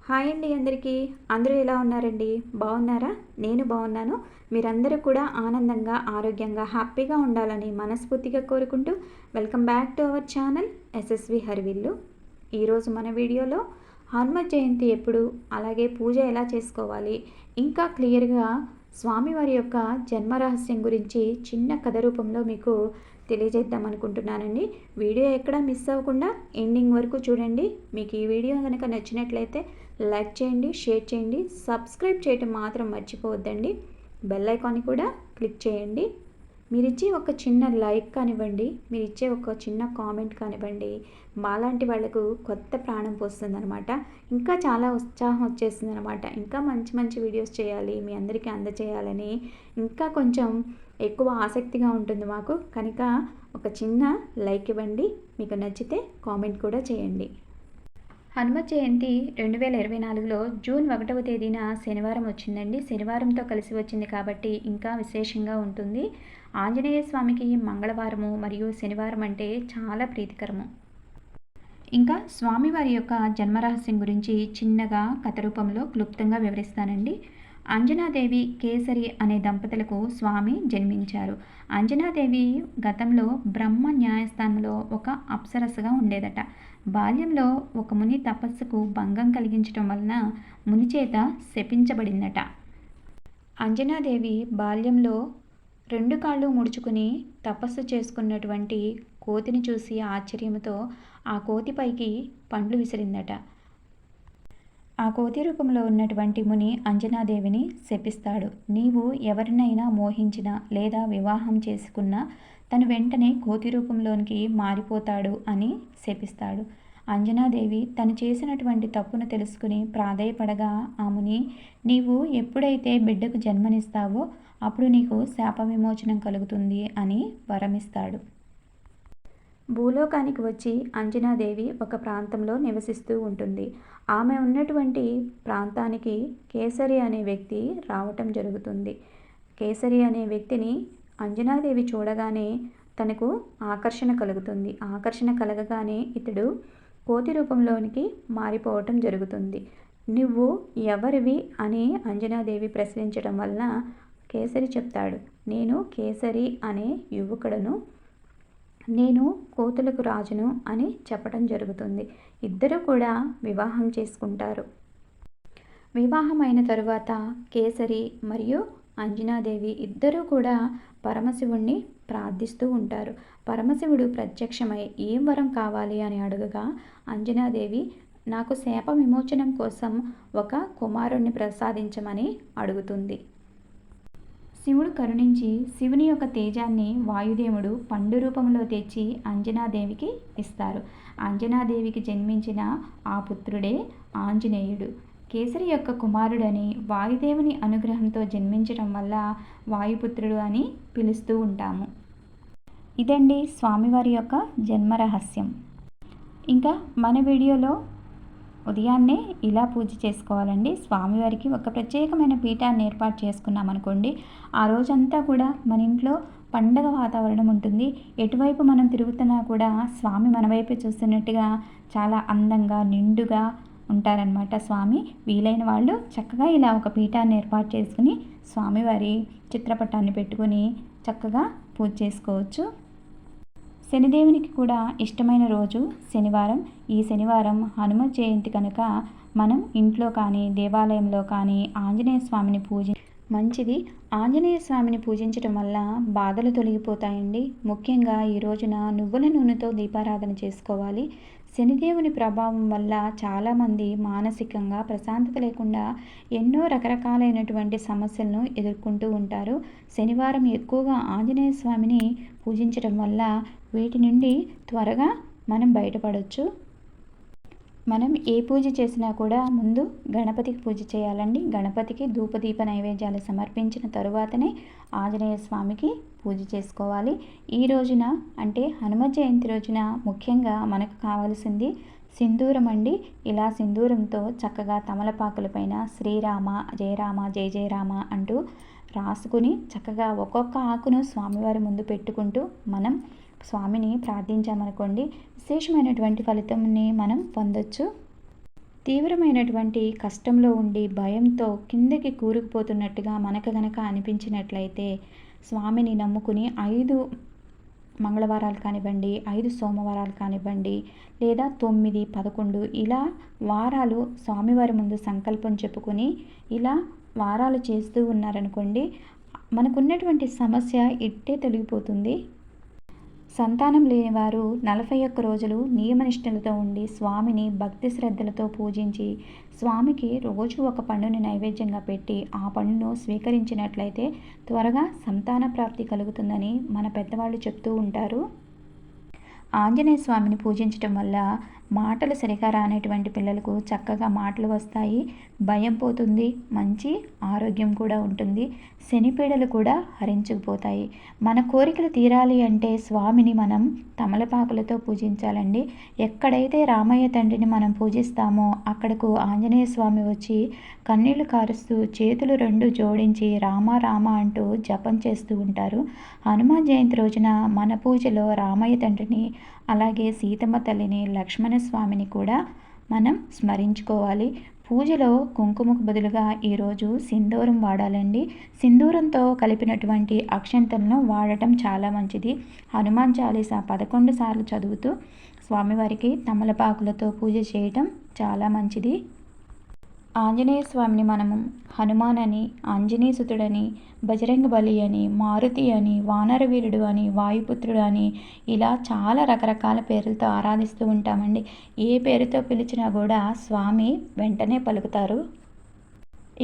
Hi అండి అందరికీ. అందరూ ఎలా ఉన్నారండి? బాగున్నారా? నేను బాగున్నాను. మీరందరూ కూడా ఆనందంగా, ఆరోగ్యంగా, హ్యాపీగా ఉండాలని మనస్ఫూర్తిగా కోరుకుంటూ welcome back to our channel SSV హరివిల్లు. ఈరోజు మన వీడియోలో హనుమ జయంతి ఎప్పుడు, అలాగే పూజ ఎలా చేసుకోవాలి, ఇంకా క్లియర్గా స్వామివారి యొక్క జన్మ రహస్యం గురించి చిన్న కథ రూపంలో మీకు తెలియజేద్దాం అనుకుంటున్నానండి. వీడియో ఎక్కడా మిస్ అవ్వకుండా ఎండింగ్ వరకు చూడండి. మీకు ఈ వీడియో కనుక నచ్చినట్లయితే లైక్ చేయండి, షేర్ చేయండి, సబ్స్క్రైబ్ చేయటం మాత్రం మర్చిపోవద్దండి. బెల్ ఐకాన్ని కూడా క్లిక్ చేయండి. మీరిచ్చే ఒక చిన్న లైక్ కానివ్వండి, మీరిచ్చే ఒక చిన్న కామెంట్ కానివ్వండి, మాలాంటి వాళ్ళకు కొత్త ప్రాణం పోస్తుందనమాట. ఇంకా చాలా ఉత్సాహం వచ్చేస్తుందనమాట. ఇంకా మంచి మంచి వీడియోస్ చేయాలి, మీ అందరికీ అందచేయాలని ఇంకా కొంచెం ఎక్కువ ఆసక్తిగా ఉంటుంది మాకు. కనుక ఒక చిన్న లైక్ ఇవ్వండి, మీకు నచ్చితే కామెంట్ కూడా చేయండి. హనుమ జయంతి 2024లో జూన్ 1వ తేదీన శనివారం వచ్చిందండి. శనివారంతో కలిసి వచ్చింది కాబట్టి ఇంకా విశేషంగా ఉంటుంది. ఆంజనేయ స్వామికి మంగళవారము మరియు శనివారం అంటే చాలా ప్రీతికరము. ఇంకా స్వామివారి యొక్క జన్మరహస్యం గురించి చిన్నగా కథ రూపంలో క్లుప్తంగా వివరిస్తానండి. అంజనాదేవి, కేసరి అనే దంపతులకు స్వామి జన్మించారు. అంజనాదేవి గతంలో బ్రహ్మ న్యాయస్థానంలో ఒక అప్సరసగా ఉండేదట. బాల్యంలో ఒక ముని తపస్సుకు భంగం కలిగించడం వలన ముని చేత శపించబడిందట. అంజనాదేవి బాల్యంలో 2 కాళ్ళు ముడుచుకుని తపస్సు చేసుకున్నటువంటి కోతిని చూసి ఆశ్చర్యంతో ఆ కోతిపైకి పండ్లు విసిరిందట. ఆ కోతి రూపంలో ఉన్నటువంటి ముని అంజనాదేవిని శపిస్తాడు. నీవు ఎవరినైనా మోహించినా లేదా వివాహం చేసుకున్నా తను వెంటనే కోతి రూపంలోనికి మారిపోతాడు అని శపిస్తాడు. అంజనాదేవి తను చేసినటువంటి తప్పును తెలుసుకుని ప్రాధేయపడగా ఆ ముని, నీవు ఎప్పుడైతే బిడ్డకు జన్మనిస్తావో అప్పుడు నీకు శాప విమోచనం కలుగుతుంది అని వరమిస్తాడు. భూలోకానికి వచ్చి అంజనాదేవి ఒక ప్రాంతంలో నివసిస్తూ ఉంటుంది. ఆమె ఉన్నటువంటి ప్రాంతానికి కేసరి అనే వ్యక్తి రావటం జరుగుతుంది. కేసరి అనే వ్యక్తిని అంజనాదేవి చూడగానే తనకు ఆకర్షణ కలుగుతుంది. ఆకర్షణ కలగగానే ఇతడు కోతి రూపంలోనికి మారిపోవటం జరుగుతుంది. నువ్వు ఎవరివి అని అంజనాదేవి ప్రశ్నించడం వలన కేసరి చెప్తాడు, నేను కేసరి అనే యువకుడను, నేను కోతులకు రాజును అని చెప్పడం జరుగుతుంది. ఇద్దరు కూడా వివాహం చేసుకుంటారు. వివాహం అయిన తరువాత కేసరి మరియు అంజనాదేవి ఇద్దరూ కూడా పరమశివుణ్ణి ప్రార్థిస్తూ ఉంటారు. పరమశివుడు ప్రత్యక్షమై ఏం వరం కావాలి అని అడగగా అంజనాదేవి నాకు శాప విమోచనం కోసం ఒక కుమారుణ్ణి ప్రసాదించమని అడుగుతుంది. శివుడు కరుణించి శివుని యొక్క తేజాన్ని వాయుదేవుడు పండు రూపంలో తెచ్చి అంజనాదేవికి ఇస్తారు. అంజనాదేవికి జన్మించిన ఆ పుత్రుడే ఆంజనేయుడు. కేసరి యొక్క కుమారుడని వాయుదేవుని అనుగ్రహంతో జన్మించడం వల్ల వాయుపుత్రుడు అని పిలుస్తూ ఉంటాము. ఇదండి స్వామివారి యొక్క జన్మ రహస్యం. ఇంకా మన వీడియోలో ఉదయాన్నే ఇలా పూజ చేసుకోవాలండి. స్వామివారికి ఒక ప్రత్యేకమైన పీఠాన్ని ఏర్పాటు చేసుకున్నాం అనుకోండి, ఆ రోజంతా కూడా మన ఇంట్లో పండగ వాతావరణం ఉంటుంది. ఎటువైపు మనం తిరుగుతున్నా కూడా స్వామి మన వైపు చూస్తున్నట్టుగా చాలా అందంగా నిండుగా ఉంటారనమాట స్వామి. వీలైన వాళ్ళు చక్కగా ఇలా ఒక పీఠాన్ని ఏర్పాటు చేసుకుని స్వామివారి చిత్రపటాన్ని పెట్టుకుని చక్కగా పూజ చేసుకోవచ్చు. శనిదేవునికి కూడా ఇష్టమైన రోజు శనివారం. ఈ శనివారం హనుమ జయంతి కనుక మనం ఇంట్లో కానీ దేవాలయంలో కానీ ఆంజనేయ స్వామిని మంచిది. ఆంజనేయ స్వామిని పూజించడం వల్ల బాధలు తొలగిపోతాయండి. ముఖ్యంగా ఈ రోజున నువ్వుల నూనెతో దీపారాధన చేసుకోవాలి. శనిదేవుని ప్రభావం వల్ల చాలామంది మానసికంగా ప్రశాంతత లేకుండా ఎన్నో రకరకాలైనటువంటి సమస్యలను ఎదుర్కొంటూ ఉంటారు. శనివారం ఎక్కువగా ఆంజనేయ స్వామిని పూజించడం వల్ల వీటి నుండి త్వరగా మనం బయటపడవచ్చు. మనం ఏ పూజ చేసినా కూడా ముందు గణపతికి పూజ చేయాలండి. గణపతికి ధూపదీప నైవేద్యాలు సమర్పించిన తరువాతనే ఆంజనేయ స్వామికి పూజ చేసుకోవాలి. ఈ రోజున అంటే హనుమ జయంతి రోజున ముఖ్యంగా మనకు కావాల్సింది సింధూరం అండి. ఇలా సింధూరంతో చక్కగా తమలపాకులపైన శ్రీరామ జయ రామ జయ జయ రామ అంటూ రాసుకుని చక్కగా ఒక్కొక్క ఆకును స్వామివారి ముందు పెట్టుకుంటూ మనం స్వామిని ప్రార్థించామనుకోండి, విశేషమైనటువంటి ఫలితంని మనం పొందొచ్చు. తీవ్రమైనటువంటి కష్టంలో ఉండి భయంతో కిందకి కూరుకుపోతున్నట్టుగా మనకు గనక అనిపించినట్లయితే స్వామిని నమ్ముకుని 5 మంగళవారాలు కానివ్వండి, 5 సోమవారాలు కానివ్వండి, లేదా 9, 11 ఇలా వారాలు స్వామివారి ముందు సంకల్పం చెప్పుకొని ఇలా వారాలు చేస్తూ ఉన్నారనుకోండి, మనకున్నటువంటి సమస్య ఇట్టే తొలగిపోతుంది. సంతానం లేనివారు 41 రోజులు నియమనిష్టలతో ఉండి స్వామిని భక్తి శ్రద్ధలతో పూజించి స్వామికి రోజు ఒక పండుని నైవేద్యంగా పెట్టి ఆ పండును స్వీకరించినట్లయితే త్వరగా సంతాన ప్రాప్తి కలుగుతుందని మన పెద్దవాళ్ళు చెప్తూ ఉంటారు. ఆంజనేయ స్వామిని పూజించటం వల్ల మాటలు సరిగా రానటువంటి పిల్లలకు చక్కగా మాటలు వస్తాయి, భయం పోతుంది, మంచి ఆరోగ్యం కూడా ఉంటుంది, శనిపీడలు కూడా హరించుకుపోతాయి. మన కోరికలు తీరాలి అంటే స్వామిని మనం తమలపాకులతో పూజించాలండి. ఎక్కడైతే రామయ్య తండ్రిని మనం పూజిస్తామో అక్కడకు ఆంజనేయ స్వామి వచ్చి కన్నీళ్లు కారుస్తూ చేతులు 2 జోడించి రామ రామ అంటూ జపం చేస్తూ ఉంటారు. హనుమాన్ జయంతి రోజున మన పూజలో రామయ్య తండ్రిని అలాగే సీతమ్మ తల్లిని, లక్ష్మణ స్వామిని కూడా మనం స్మరించుకోవాలి. పూజలో కుంకుమకు బదులుగా ఈరోజు సింధూరం వాడాలండి. సింధూరంతో కలిపినటువంటి అక్షంతలను వాడటం చాలా మంచిది. హనుమాన్ చాలీసా 11 సార్లు చదువుతూ స్వామివారికి తమలపాకులతో పూజ చేయటం చాలా మంచిది. ఆంజనేయ స్వామిని మనము హనుమాన్ అని, ఆంజనేయసుతుడని, బజరంగబలి అని, మారుతి అని, వానరవీరుడు అని, వాయుపుత్రుడు అని ఇలా చాలా రకరకాల పేర్లతో ఆరాధిస్తూ ఉంటామండి. ఏ పేరుతో పిలిచినా కూడా స్వామి వెంటనే పలుకుతారు.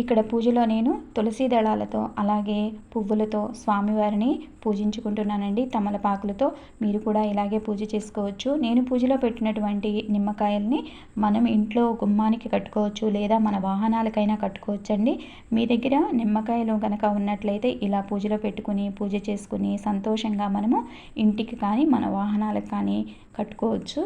ఇక్కడ పూజలో నేను తులసి దళాలతో అలాగే పువ్వులతో స్వామివారిని పూజించుకుంటున్నానండి. తమలపాకులతో మీరు కూడా ఇలాగే పూజ చేసుకోవచ్చు. నేను పూజలో పెట్టినటువంటి నిమ్మకాయల్ని మనం ఇంట్లో గుమ్మానికి కట్టుకోవచ్చు లేదా మన వాహనాలకైనా కట్టుకోవచ్చండి. మీ దగ్గర నిమ్మకాయలు కనుక ఉన్నట్లయితే ఇలా పూజలో పెట్టుకుని పూజ చేసుకుని సంతోషంగా మనము ఇంటికి కానీ మన వాహనాలకు కానీ కట్టుకోవచ్చు.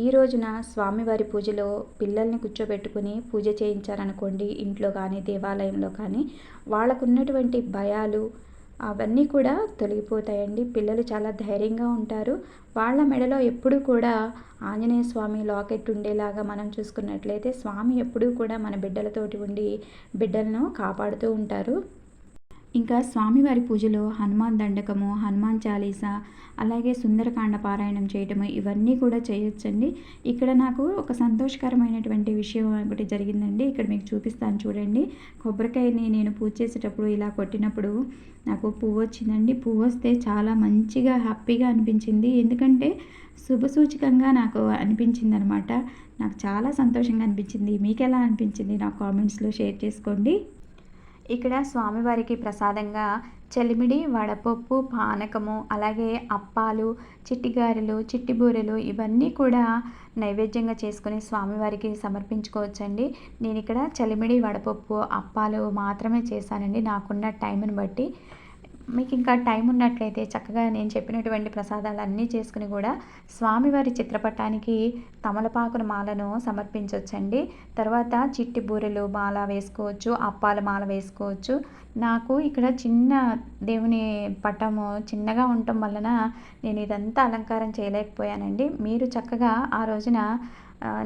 ఈ రోజున స్వామివారి పూజలో పిల్లల్ని కూర్చోబెట్టుకుని పూజ చేయించారనుకోండి, ఇంట్లో కానీ దేవాలయంలో కానీ వాళ్ళకు ఉన్నటువంటి భయాలు అవన్నీ కూడా తొలగిపోతాయండి. పిల్లలు చాలా ధైర్యంగా ఉంటారు. వాళ్ళ మెడలో ఎప్పుడూ కూడా ఆంజనేయ స్వామి లాకెట్ ఉండేలాగా మనం చూసుకున్నట్లయితే స్వామి ఎప్పుడూ కూడా మన బిడ్డలతోటి ఉండి బిడ్డలను కాపాడుతూ ఉంటారు. ఇంకా స్వామివారి పూజలో హనుమాన్ దండకము, హనుమాన్ చాలీసా అలాగే సుందరకాండ పారాయణం చేయటము ఇవన్నీ కూడా చేయొచ్చండి. ఇక్కడ నాకు ఒక సంతోషకరమైనటువంటి విషయం ఒకటి జరిగిందండి. ఇక్కడ మీకు చూపిస్తాను చూడండి. కొబ్బరికాయని నేను పూజ చేసేటప్పుడు ఇలా కొట్టినప్పుడు నాకు పువ్వు వచ్చిందండి. పువ్వు వస్తే చాలా మంచిగా హ్యాపీగా అనిపించింది. ఎందుకంటే శుభసూచకంగా నాకు అనిపించింది అనమాట. నాకు చాలా సంతోషంగా అనిపించింది. మీకు ఎలా అనిపించింది నాకు కామెంట్స్లో షేర్ చేసుకోండి. ఇక్కడ స్వామివారికి ప్రసాదంగా చలిమిడి, వడపప్పు, పానకము అలాగే అప్పాలు, చిట్టిగారెలు, చిట్టిబూరెలు ఇవన్నీ కూడా నైవేద్యంగా చేసుకొని స్వామివారికి సమర్పించుకోవచ్చండి. నేను ఇక్కడ చలిమిడి, వడపప్పు, అప్పాలు మాత్రమే చేశానండి నాకున్న టైంని బట్టి. మీకు ఇంకా టైం ఉన్నట్లయితే చక్కగా నేను చెప్పినటువంటి ప్రసాదాలు అన్నీ చేసుకుని కూడా స్వామివారి చిత్రపటానికి తమలపాకుల మాలను సమర్పించవచ్చండి. తర్వాత చిట్టి బూరెలు మాల వేసుకోవచ్చు, అప్పాల మాల వేసుకోవచ్చు. నాకు ఇక్కడ చిన్న దేవుని పటము చిన్నగా ఉండటం వలన నేను ఇదంతా అలంకారం చేయలేకపోయానండి. మీరు చక్కగా ఆ రోజున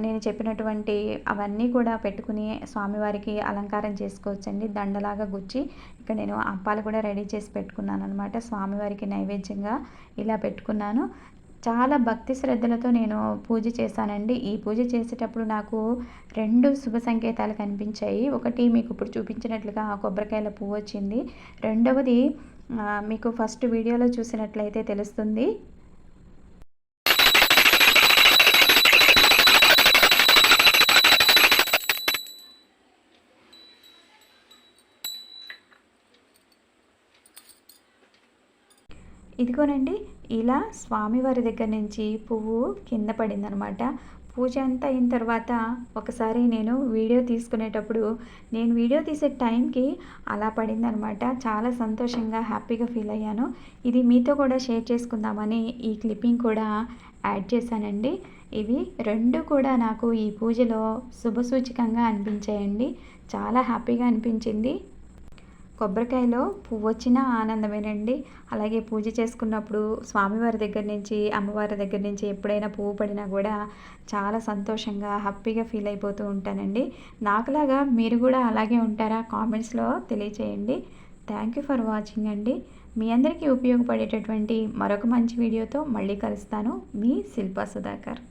నేను చెప్పినటువంటి అవన్నీ కూడా పెట్టుకుని స్వామివారికి అలంకారం చేసుకోవచ్చండి. దండలాగా గుచ్చి ఇక్కడ నేను అప్పాలు కూడా రెడీ చేసి పెట్టుకున్నాను అనమాట. స్వామివారికి నైవేద్యంగా ఇలా పెట్టుకున్నాను. చాలా భక్తి శ్రద్ధలతో నేను పూజ చేశానండి. ఈ పూజ చేసేటప్పుడు నాకు 2 శుభ సంకేతాలు కనిపించాయి. ఒకటి మీకు ఇప్పుడు చూపించినట్లుగా కొబ్బరికాయల పువ్వు వచ్చింది. రెండవది మీకు ఫస్ట్ వీడియోలో చూసినట్లయితే తెలుస్తుంది. ఇదిగోనండి ఇలా స్వామివారి దగ్గర నుంచి పువ్వు కింద పడిందనమాట. పూజ అంతా అయిన తర్వాత ఒకసారి నేను వీడియో తీసుకునేటప్పుడు నేను వీడియో తీసే టైంకి అలా పడిందనమాట. చాలా సంతోషంగా హ్యాపీగా ఫీల్ అయ్యాను. ఇది మీతో కూడా షేర్ చేసుకుందామని ఈ క్లిప్పింగ్ కూడా యాడ్ చేశానండి. ఇవి 2 కూడా నాకు ఈ పూజలో శుభసూచకంగా అనిపించాయండి. చాలా హ్యాపీగా అనిపించింది. కొబ్బరికాయలో పువ్వు వచ్చినా ఆనందమేనండి. అలాగే పూజ చేసుకున్నప్పుడు స్వామివారి దగ్గర నుంచి, అమ్మవారి దగ్గర నుంచి ఎప్పుడైనా పువ్వు పడినా కూడా చాలా సంతోషంగా, హ్యాపీగా ఫీల్ అయిపోతూ ఉంటానండి. నాకులాగా మీరు కూడా అలాగే ఉంటారా? కామెంట్స్‌లో తెలియచేయండి. థ్యాంక్ యూ ఫర్ వాచింగ్ అండి. మీ అందరికీ ఉపయోగపడేటటువంటి మరొక మంచి వీడియోతో మళ్ళీ కలుస్తాను. మీ శిల్పా సుధాకర్.